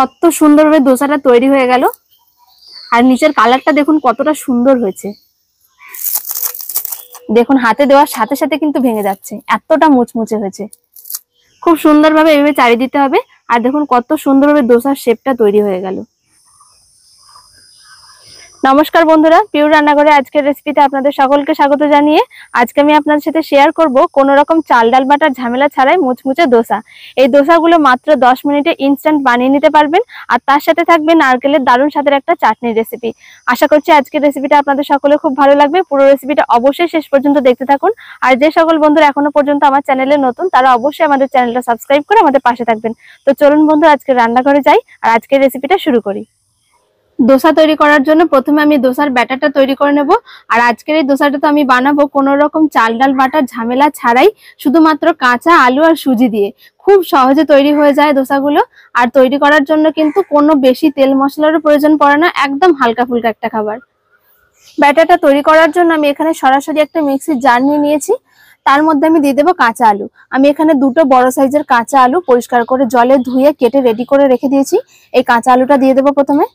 কত সুন্দরভাবে দোসাটা তৈরি হয়ে গেল। আর নিচের কালারটা দেখুন কতটা সুন্দর হয়েছে। দেখুন হাতে দেওয়ার সাথে সাথে কিন্তু ভেঙে যাচ্ছে, এতটা মুচমুচে হয়েছে। খুব সুন্দরভাবে এভাবে চাড়ি দিতে হবে। আর দেখুন কত সুন্দরভাবে দোসার শেপটা তৈরি হয়ে গেল। নমস্কার বন্ধুরা, পিওর রান্নাঘরে আজকের রেসিপিতে আপনাদের সকলকে স্বাগত জানিয়ে আজকে আমি আপনাদের সাথে শেয়ার করব কোনো রকম চাল ডাল বাটার ঝামেলা ছাড়াই মুচমুচে দোসা। এই দোসাগুলো মাত্র 10 মিনিটে ইনস্ট্যান্ট বানিয়ে নিতে পারবেন। আর তার সাথে থাকবে নারকেলের দারুণ স্বাদের একটা চাটনির রেসিপি। আশা করছি আজকের রেসিপিটা আপনাদের সকলের খুব ভালো লাগবে। পুরো রেসিপিটা অবশ্যই শেষ পর্যন্ত দেখতে থাকুন। আর যে সকল বন্ধুরা এখনো পর্যন্ত আমার চ্যানেলে নতুন, তারা অবশ্যই আমাদের চ্যানেলটা সাবস্ক্রাইব করে আমাদের পাশে থাকবেন। তো চলুন বন্ধুরা, আজকে রান্নাঘরে যাই আর আজকের রেসিপিটা শুরু করি। দোসা তৈরি করার জন্য প্রথমে আমি দোসার ব্যাটারটা তৈরি করে নেব। আর আজকের এই দোসাটা তো আমি বানাবো কোনো রকম চাল ডাল বাটার ঝামেলা ছাড়াই, শুধুমাত্র কাঁচা আলু আর সুজি দিয়ে। খুব সহজে তৈরি হয়ে যায় দোসাগুলো। আর তৈরি করার জন্য কিন্তু কোনো বেশি তেল মশলারও প্রয়োজন পড়ে না, একদম হালকা ফুলকা একটা খাবার। ব্যাটারটা তৈরি করার জন্য আমি এখানে সরাসরি একটা মিক্সির জার নিয়ে নিয়েছি। তার মধ্যে আমি দিয়ে দেবো কাঁচা আলু। আমি এখানে দুটো বড় সাইজের কাঁচা আলু পরিষ্কার করে জলে ধুয়ে কেটে রেডি করে রেখে দিয়েছি। এই কাঁচা আলুটা দিয়ে দেবো প্রথমে।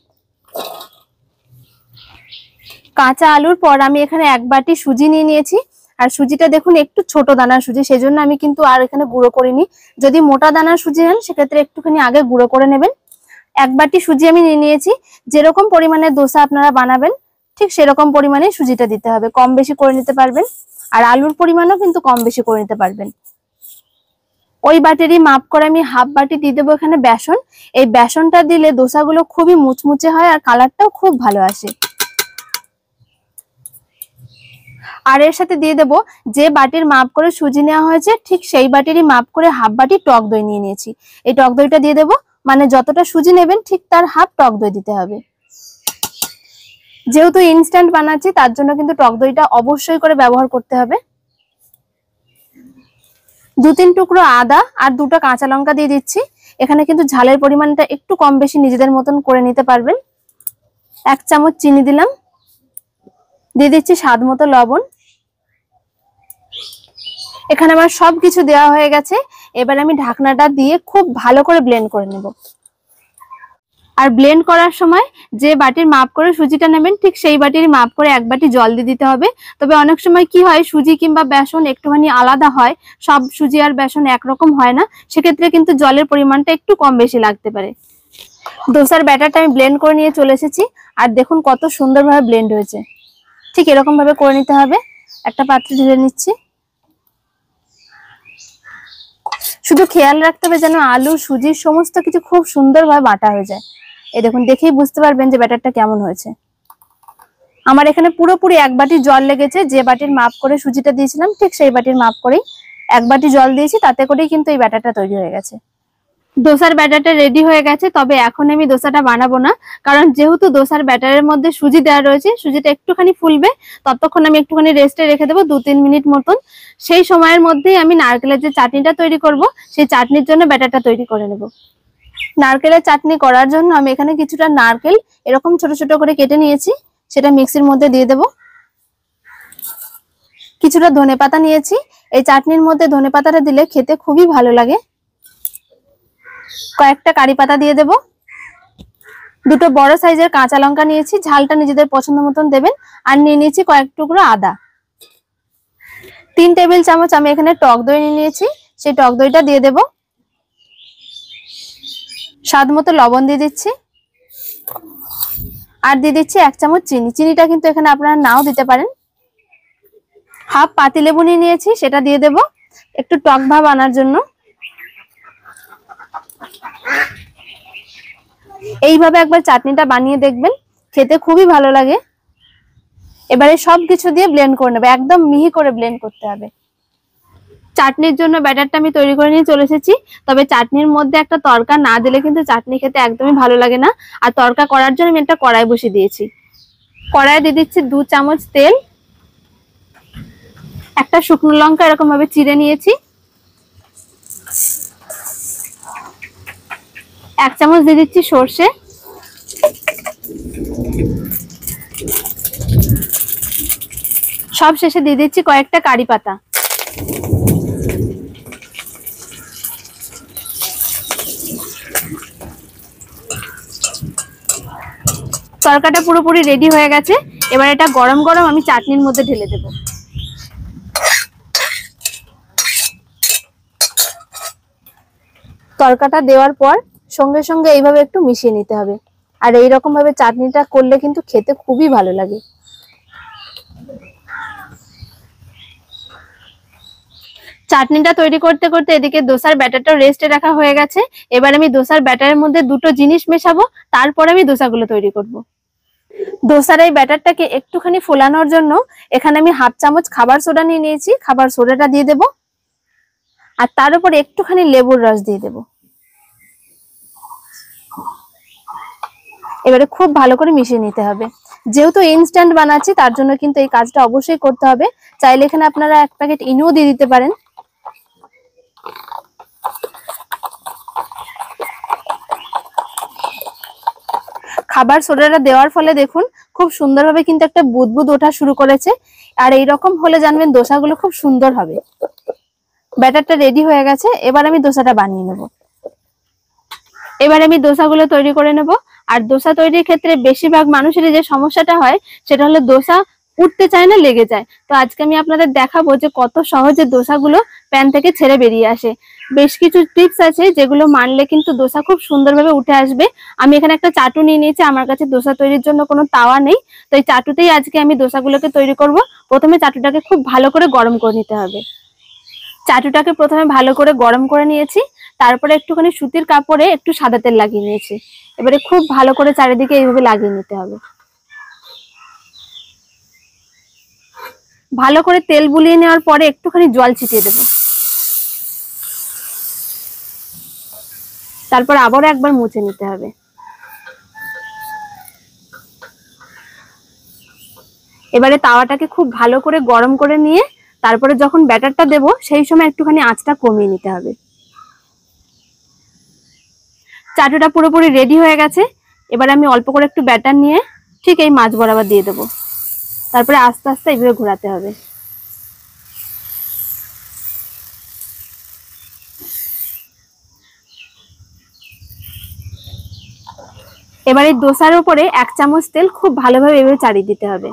কাঁচা আলুর পর আমি এখানে 1 বাটি সুজি নিয়ে নিয়েছি। আর সুজিটা দেখুন একটু ছোট দানার সুজি, সেজন্য আমি কিন্তু আর এখানে গুঁড়ো করিনি। যদি মোটা দানার সুজি নেন সেক্ষেত্রে একটুখানি আগে গুঁড়ো করে নেবেন। 1 বাটি সুজি আমি নিয়ে নিয়েছি। যেরকম পরিমাণে দোসা আপনারা বানাবেন ঠিক সেরকম পরিমাণে সুজিটা দিতে হবে, কম বেশি করে নিতে পারবেন। আর আলুর পরিমাণও কিন্তু কম বেশি করে নিতে পারবেন। ওই বাটিরই মাপ করে আমি 1/2 বাটি দিয়ে দেবো এখানে বেসন। এই বেসনটা দিলে দোসাগুলো খুবই মুচমুচে হয় আর কালারটাও খুব ভালো আসে। আর এর সাথে দিয়ে দেবো যে বাটির মাপ করে সুজি নেওয়া হয়েছে ঠিক সেই বাটিরই মাপ করে 1/2 বাটি টক দই নিয়ে নিয়েছি। এই টক দইটা দিয়ে দেবো, মানে যতটা সুজি নেবেন ঠিক তার 1/2 টক দই দিতে হবে। যেহেতু ইনস্ট্যান্ট বানাচ্ছি তার জন্য কিন্তু টক দইটা অবশ্যই করে ব্যবহার করতে হবে। 2-3 টুকরো আদা আর 2টা কাঁচা লঙ্কা দিয়ে দিচ্ছি। এখানে কিন্তু ঝালের পরিমাণটা একটু কম বেশি নিজেদের মতন করে নিতে পারবেন। 1 চামচ চিনি দিলাম। দিয়ে দিচ্ছি স্বাদ মতো লবণ। এখানে আমার সবকিছু দেওয়া হয়ে গেছে। এবার আমি ঢাকনাটা দিয়ে খুব ভালো করে ব্লেন্ড করে নেব। আর ব্লেন্ড করার সময় যে বাটির মাপ করে সুজিটা নেবেন ঠিক সেই বাটির মাপ করে 1 বাটি জল দিয়ে দিতে হবে। তবে অনেক সময় কি হয়, সুজি কিংবা বেসন একটুখানি আলাদা হয়, সব সুজি আর বেসন একরকম হয় না, সেক্ষেত্রে কিন্তু জলের পরিমাণটা একটু কম বেশি লাগতে পারে। দোসার ব্যাটারটা আমি ব্লেন্ড করে নিয়ে চলে এসেছি। আর দেখুন কত সুন্দরভাবে ব্লেন্ড হয়েছে। ঠিক এরকম ভাবে করে নিতে হবে। একটা পাত্রে ঢেলে নিচ্ছি। শুধু খেয়াল রাখতে হবে যেন আলু সুজি সমস্ত কিছু খুব সুন্দরভাবে বাটা হয়ে যায়। এই দেখুন, দেখেই বুঝতে পারবেন যে ব্যাটারটা কেমন হয়েছে। আমার এখানে পুরোপুরি 1 বাটি জল লেগেছে। যে বাটির মাপ করে সুজিটা দিয়েছিলাম ঠিক সেই বাটির মাপ করেই 1 বাটি জল দিয়েছি, তাতে করেই কিন্তু এই ব্যাটারটা তৈরি হয়ে গেছে। দোসার ব্যাটারটা রেডি হয়ে গেছে। তবে এখন আমি দোসাটা বানাবো না, কারণ যেহেতু দোসার ব্যাটারের মধ্যে সুজি দেওয়া রয়েছে, সুজিটা একটুখানি ফুলবে, ততক্ষণ আমি একটুখানি রেস্টে রেখে দেবো 2-3 মিনিট মতন। সেই সময়ের মধ্যেই আমি নারকেলের যে চাটনিটা তৈরি করব সেই চাটনির জন্য ব্যাটারটা তৈরি করে নেব। নারকেলের চাটনি করার জন্য আমি এখানে কিছুটা নারকেল এরকম ছোট ছোট করে কেটে নিয়েছি, সেটা মিক্সির মধ্যে দিয়ে দেব। কিছুটা ধনেপাতা নিয়েছি। এই চাটনির মধ্যে ধনেপাতাটা দিলে খেতে খুবই ভালো লাগে। কয়েকটা কারি পাতা দিয়ে দেব। 2টো বড় সাইজের কাঁচা লঙ্কা নিয়েছি, ঝালটা নিজেদের পছন্দ মতন দেবেন। আর নিয়ে নিয়েছি কয়েক টুকরো আদা। 3 টেবিল চামচ আমি এখানে টক দই নিয়ে নিয়েছি, সেই টক দইটা দিয়ে দেব। স্বাদ মতো লবণ দিয়ে দিচ্ছি। আর দিয়ে দিচ্ছি 1 চামচ চিনি। চিনিটা কিন্তু এখানে আপনারা নাও দিতে পারেন। 1/2 পাতিলেবু নিয়ে নিয়েছি, সেটা দিয়ে দেব একটু টক ভাব আনার জন্য। এইভাবে একবার চাটনিটা বানিয়ে দেখবেন, খেতে খুবই ভালো লাগে। এবারে সবকিছু দিয়ে ব্লেন্ড করে নেবে, একদম মিহি করে ব্লেন্ড করতে হবে। চাটনির জন্য ব্যাটারটা আমি তৈরি করে নিয়ে চলে এসেছি। তবে চাটনির মধ্যে একটা তড়কা না দিলে কিন্তু চাটনি খেতে একদমই ভালো লাগে না। আর তড়কা করার জন্য আমি একটা কড়াই বসিয়ে দিয়েছি। কড়াই দিয়ে দিচ্ছি 2 চামচ তেল। একটা শুকনো লঙ্কা এরকম ভাবে চিড়ে নিয়েছি। 1 চামচ দিয়ে দিচ্ছি সর্ষে। সব শেষে দিয়ে দিচ্ছি কয়েকটা কারি পাতা। তরকাটা পুরোপুরি রেডি হয়ে গেছে। এবার এটা গরম গরম আমি চাটনির মধ্যে ঢেলে দেব। তরকাটা দেওয়ার পর সঙ্গে সঙ্গে এইভাবে একটু মিশিয়ে নিতে হবে। আর এইরকম ভাবে চাটনিটা করলে কিন্তু খেতে খুবই ভালো লাগে। চাটনিটা তৈরি করতে করতে এদিকে দোসার ব্যাটারটা রেস্টে রাখা হয়ে গেছে। এবার আমি দোসার ব্যাটারের মধ্যে দুটো জিনিস মেশাবো, তারপর আমি দোসাগুলো তৈরি করব। দোসার এই ব্যাটারটাকে একটুখানি ফোলানোর জন্য এখানে আমি 1/2 চামচ খাবার সোডা নিয়ে নিয়েছি। খাবার সোডাটা দিয়ে দেব, আর তার উপর একটুখানি লেবুর রস দিয়ে দেব। এবারে খুব ভালো করে মিশিয়ে নিতে হবে। যেহেতু ইনস্ট্যান্ট বানাচ্ছি তার জন্য কিন্তু এই কাজটা অবশ্যই করতে হবে। চাইলে এখানে আপনারা 1 প্যাকেট ইনোও দিয়ে দিতে পারেন। খাবার সোডাটা দেওয়ার ফলে দেখুন খুব সুন্দরভাবে কিন্তু একটা বুদবুদ ওঠা শুরু করেছে। আর এইরকম হলে জানবেন দোসাগুলো খুব সুন্দর হবে। ব্যাটারটা রেডি হয়ে গেছে, এবার আমি দোসাটা বানিয়ে নেব। এবার আমি দোসাগুলো তৈরি করে নেব। আর দোসা তৈরির ক্ষেত্রে বেশিরভাগ মানুষেরই যে সমস্যাটা হয় সেটা হলো দোসা উঠতে চায় না, লেগে যায়। তো আজকে আমি আপনাদের দেখাবো যে কত সহজে দোসাগুলো প্যান থেকে ছেড়ে বেরিয়ে আসে। বেশ কিছু টিপস আছে যেগুলো মানলে কিন্তু দোসা খুব সুন্দরভাবে উঠে আসবে। আমি এখানে একটা চাটু নিয়ে নিয়েছি, আমার কাছে দোসা তৈরির জন্য কোনো তাওয়া নেই, তো এই চাটুতেই আজকে আমি দোসাগুলোকে তৈরি করব। প্রথমে চাটুটাকে খুব ভালো করে গরম করে নিতে হবে। চাটুটাকে প্রথমে ভালো করে গরম করে নিয়েছি, তারপরে একটুখানি সুতির কাপড়ে একটু সাদা তেল লাগিয়ে নিয়েছি। এবারে খুব ভালো করে চারিদিকে এইভাবে লাগিয়ে নিতে হবে। ভালো করে তেল বুলিয়ে নেওয়ার পরে একটুখানি জল ছিটিয়ে দেব, তারপর আবারও একবার মুছে নিতে হবে। এবারে তাওয়াটাকে খুব ভালো করে গরম করে নিয়ে তারপরে যখন ব্যাটারটা দেব সেই সময় একটুখানি আঁচটা কমিয়ে নিতে হবে। চাটুটা পুরোপুরি রেডি হয়ে গেছে। এবার আমি অল্প করে একটু ব্যাটার নিয়ে ঠিক এই মাছ বরাবর দিয়ে দেবো, তারপরে আস্তে আস্তে এইভাবে ঘোরাতে হবে। এবার এই দোসার উপরে 1 চামচ তেল খুব ভালোভাবে এভাবে চাড়িয়ে দিতে হবে।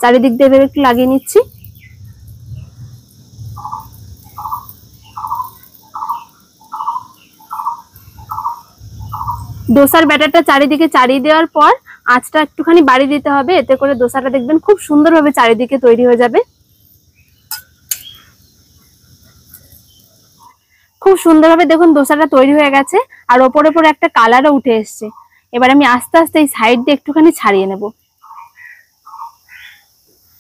চারিদিক দিয়ে এভাবে একটু লাগিয়ে নিচ্ছি। দোসার ব্যাটারটা চারিদিকে চাড়িয়ে দেওয়ার পর আঁচটা একটুখানি বাড়িয়ে দিতে হবে, এতে করে দোসাটা দেখবেন খুব সুন্দরভাবে চারিদিকে তৈরি হয়ে যাবে। খুব সুন্দরভাবে দেখুন দোসাটা তৈরি হয়ে গেছে, আর ওপরে ওপরে একটা কালারও উঠে এসছে। এবার আমি আস্তে আস্তে এই সাইড দিয়ে একটুখানি ছাড়িয়ে নেব।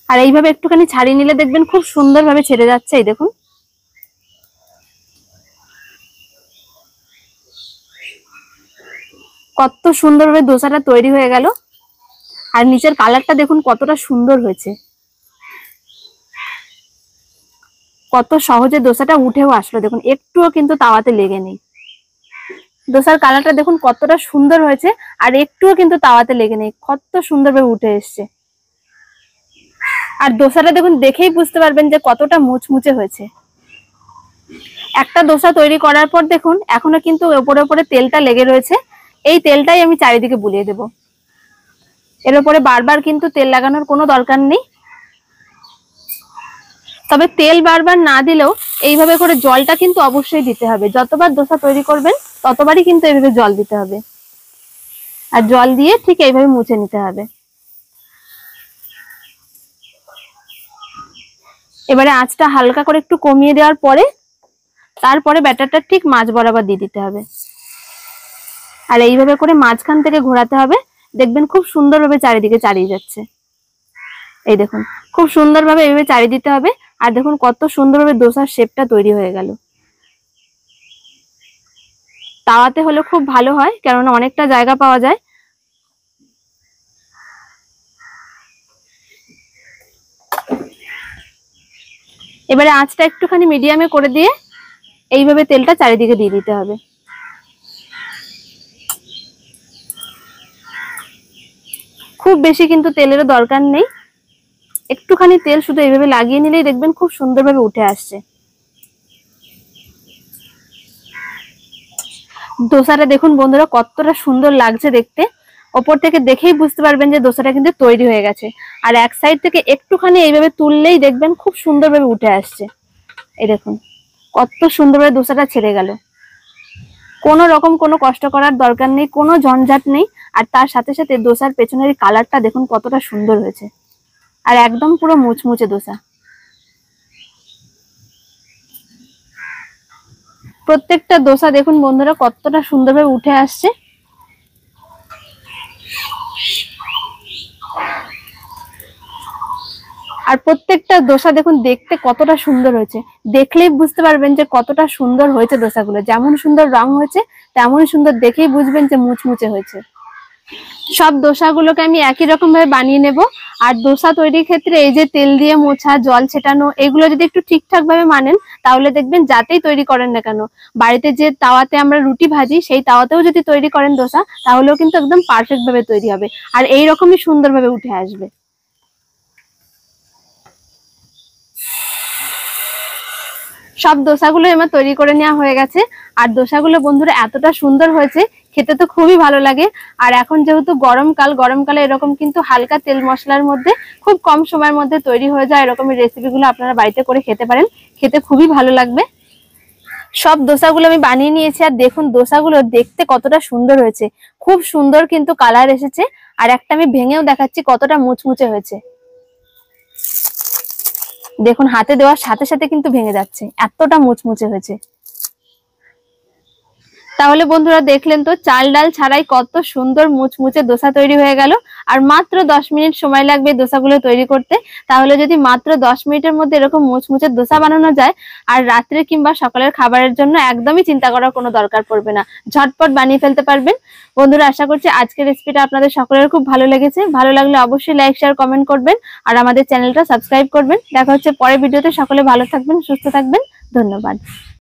আর এইভাবে একটুখানি ছাড়িয়ে নিলে দেখবেন খুব সুন্দরভাবে ছেড়ে যাচ্ছে। এই দেখুন কত সুন্দরভাবে দোসাটা তৈরি হয়ে গেল। আর নিচের কালারটা দেখুন কতটা সুন্দর হয়েছে। কত সহজে দোসাটা উঠেও আসলো, দেখুন একটুও কিন্তু তাওয়াতে লেগে নেই। দোসার কালারটা দেখুন কতটা সুন্দর হয়েছে, আর একটুও কিন্তু তাওয়াতে লেগে নেই, কত সুন্দরভাবে উঠে এসছে। আর দোসাটা দেখুন দেখেই বুঝতে পারবেন যে কতটা মুচমুচে হয়েছে। একটা দোসা তৈরি করার পর দেখুন এখনো কিন্তু ওপরে ওপরে তেলটা লেগে রয়েছে। এই তেলটাই আমি চারিদিকে বুলিয়ে দেব। এর উপরে বারবার কিন্তু তেল লাগানোর কোনো দরকার নেই। তবে তেল বারবার না দিলেও এইভাবে করে জলটা কিন্তু অবশ্যই দিতে হবে। যতবার দোসা তৈরি করবেন ততবারই কিন্তু এইভাবে জল দিতে হবে, আর জল দিয়ে ঠিক এইভাবে মুছে নিতে হবে। এবারে আঁচটা হালকা করে একটু কমিয়ে দেওয়ার পরে তারপরে ব্যাটারটা ঠিক মাছ বরাবর দিয়ে দিতে হবে, আর এইভাবে করে মাঝখান থেকে ঘোরাতে হবে। দেখবেন খুব সুন্দরভাবে চারিদিকে চালিয়ে যাচ্ছে। এই দেখুন খুব সুন্দরভাবে এইভাবে চালিয়ে দিতে হবে। আর দেখুন কত সুন্দরভাবে দোসার শেপটা তৈরি হয়ে গেল। তাওয়াতে হলে খুব ভালো হয়, কেননা অনেকটা জায়গা পাওয়া যায়। এবারে আঁচটা একটুখানি মিডিয়ামে করে দিয়ে এইভাবে তেলটা চারিদিকে দিয়ে দিতে হবে। খুব বেশি কিন্তু তেলেরও দরকার নেই, একটুখানি তেল শুধু এইভাবে লাগিয়ে নিলেই দেখবেন খুব সুন্দরভাবে উঠে আসছে। দোসাটা দেখুন বন্ধুরা কতটা সুন্দর লাগছে দেখতে। ওপর থেকে দেখেই বুঝতে পারবেন যে দোসাটা কিন্তু তৈরি হয়ে গেছে। আর এক সাইড থেকে একটুখানি এইভাবে তুললেই দেখবেন খুব সুন্দরভাবে উঠে আসছে। এই দেখুন কত সুন্দরভাবে দোসাটা ছেড়ে গেল। কোনো রকম কোনো কষ্ট করার দরকার নেই, কোনো ঝঞ্ঝাট নেই। আর তার সাথে সাথে দোসার পেছনের কালারটা দেখুন কতটা সুন্দর হয়েছে, আর একদম পুরো মুচমুচে দোসা। প্রত্যেকটা দোসা দেখুন বন্ধুরা কতটা সুন্দরভাবে উঠে আসছে। আর প্রত্যেকটা দোসা দেখুন দেখতে কতটা সুন্দর হয়েছে, দেখলেই বুঝতে পারবেন যে কতটা সুন্দর হয়েছে দোসাগুলো। যেমন সুন্দর রং হয়েছে তেমনই সুন্দর দেখেই বুঝবেন যে মুচমুচে হয়েছে। সব দোসাগুলোকে আমি একই রকম ভাবে বানিয়ে নেব। আর দোসা তৈরির ক্ষেত্রে এই যে তেল দিয়ে মোছা, জল ছেটানো, এগুলো যদি একটু ঠিকঠাক ভাবে মানেন তাহলে দেখবেন যাতেই তৈরি করেন না কেন, বাড়িতে যে তাওয়াতে আমরা রুটি ভাজি সেই তাওয়াতেও যদি তৈরি করেন দোসা, তাহলেও কিন্তু একদম পারফেক্ট ভাবে তৈরি হবে আর এইরকমই সুন্দরভাবে উঠে আসবে। সব দোসাগুলো আমার তৈরি করে নেওয়া হয়ে গেছে। আর দোসাগুলো বন্ধুরা এতটা সুন্দর হয়েছে, খেতে তো খুবই ভালো লাগে। আর এখন যেহেতু গরমকালে এরকম কিন্তু হালকা তেল মশলার মধ্যে খুব কম সময়ের মধ্যে তৈরি হয়ে যায় এরকমের রেসিপিগুলো আপনারা বাড়িতে করে খেতে পারেন, খেতে খুবই ভালো লাগবে। সব দোসাগুলো আমি বানিয়ে নিয়েছি। আর দেখুন দোসাগুলো দেখতে কতটা সুন্দর হয়েছে, খুব সুন্দর কিন্তু কালার এসেছে। আর একটা আমি ভেঙেও দেখাচ্ছি কতটা মুচমুচে হয়েছে। দেখুন হাতে দেওয়ার সাথে সাথে কিন্তু ভেঙে যাচ্ছে, এতটা মুচমুচে হয়েছে। তাহলে বন্ধুরা দেখলেন তো চাল ডাল ছাড়াই কত সুন্দর মুচমুচে দোসা তৈরি হয়ে গেল। আর মাত্র 10 মিনিট সময় লাগবে দোসাগুলো তৈরি করতে। তাহলে যদি মাত্র 10 মিনিটের মধ্যে এরকম মুচমুচে দোসা বানানো যায়, আর রাত্রে কিংবা সকালের খাবারের জন্য একদমই চিন্তা করার কোনো দরকার পড়বে না, ঝটপট বানিয়ে ফেলতে পারবেন। বন্ধুরা আশা করছি আজকের রেসিপিটা আপনাদের সকলের খুব ভালো লেগেছে। ভালো লাগলে অবশ্যই লাইক, শেয়ার, কমেন্ট করবেন আর আমাদের চ্যানেলটা সাবস্ক্রাইব করবেন। দেখা হচ্ছে পরের ভিডিওতে। সকলে ভালো থাকবেন, সুস্থ থাকবেন। ধন্যবাদ।